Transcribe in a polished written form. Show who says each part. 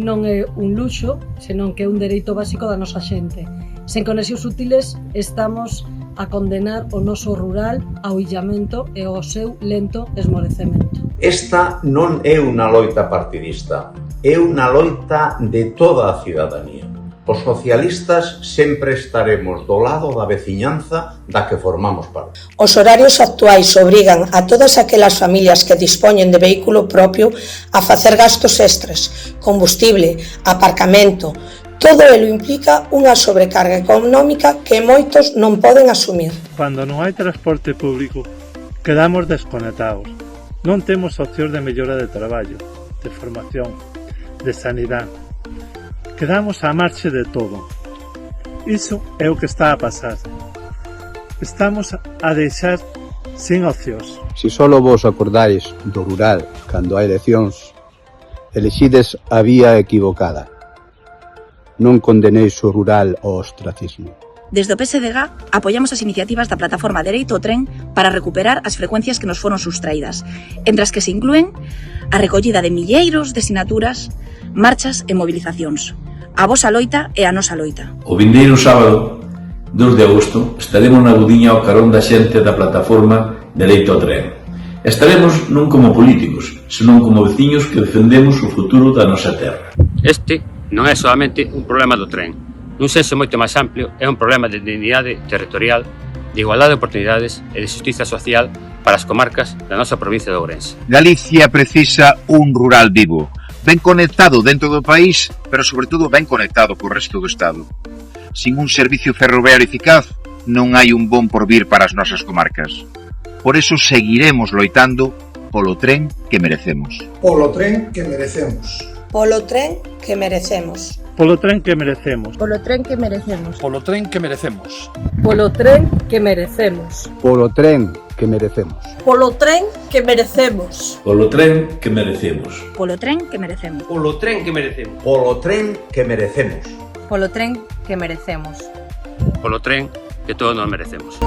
Speaker 1: non é un luxo, senón que é un dereito básico da nosa xente. Sen conexións útiles estamos a condenar o noso rural ao illamento e ao seu lento esmorecemento.
Speaker 2: Esta non é unha loita partidista, é unha loita de toda a cidadanía. Os socialistas sempre estaremos do lado da veciñanza da que formamos parte.
Speaker 3: Os horarios actuais obrigan a todas aquelas familias que dispoñen de vehículo propio a facer gastos extras, combustible, aparcamento. Todo elo implica unha sobrecarga económica que moitos non poden asumir.
Speaker 4: Cando non hai transporte público, quedamos desconectados. Non temos opcións de mellora de traballo, de formación, de sanidade. Quedamos á marxe de todo. Iso é o que está a pasar. Estamos a deixar sin opcións.
Speaker 5: Se só vos acordáis do rural cando hai eleccións, elixides a vía equivocada. Non condenéis o rural ao ostracismo.
Speaker 6: Desde o PSDG apoiamos as iniciativas da plataforma Dereito ao Tren para recuperar as frecuencias que nos foron sustraídas, entre as que se inclúen a recollida de milleiros de sinaturas, marchas e movilizacións. A vosa loita e a nosa loita.
Speaker 7: O vindeiro sábado, 2 de agosto, estaremos na Budiña ao carón da xente da plataforma Dereito ao Tren. Estaremos non como políticos, senón como veciños que defendemos o futuro da nosa terra.
Speaker 8: Este non é solamente un problema do tren. Nun senso moito máis amplio, é un problema de dignidade territorial, de igualdade de oportunidades e de xustiza social para as comarcas da nosa provincia de Ourense.
Speaker 9: Galicia precisa un rural vivo, ben conectado dentro do país, pero sobre todo ben conectado co resto do Estado. Sin un servicio ferroviario eficaz, non hai un bon porvir para as nosas comarcas. Por eso seguiremos loitando polo tren que merecemos.
Speaker 10: Polo tren que merecemos.
Speaker 3: Polo tren que merecemos.
Speaker 4: Polo tren que merecemos.
Speaker 11: Polo tren que merecemos.
Speaker 12: Polo tren que merecemos.
Speaker 1: Polo tren que merecemos.
Speaker 5: Polo tren que merecemos.
Speaker 11: Polo tren que merecemos.
Speaker 7: Polo tren que merecemos.
Speaker 6: Polo tren que merecemos.
Speaker 12: Polo tren que merecemos.
Speaker 2: Polo tren que merecemos.
Speaker 11: Polo tren que merecemos.
Speaker 8: Polo tren que todos nos merecemos.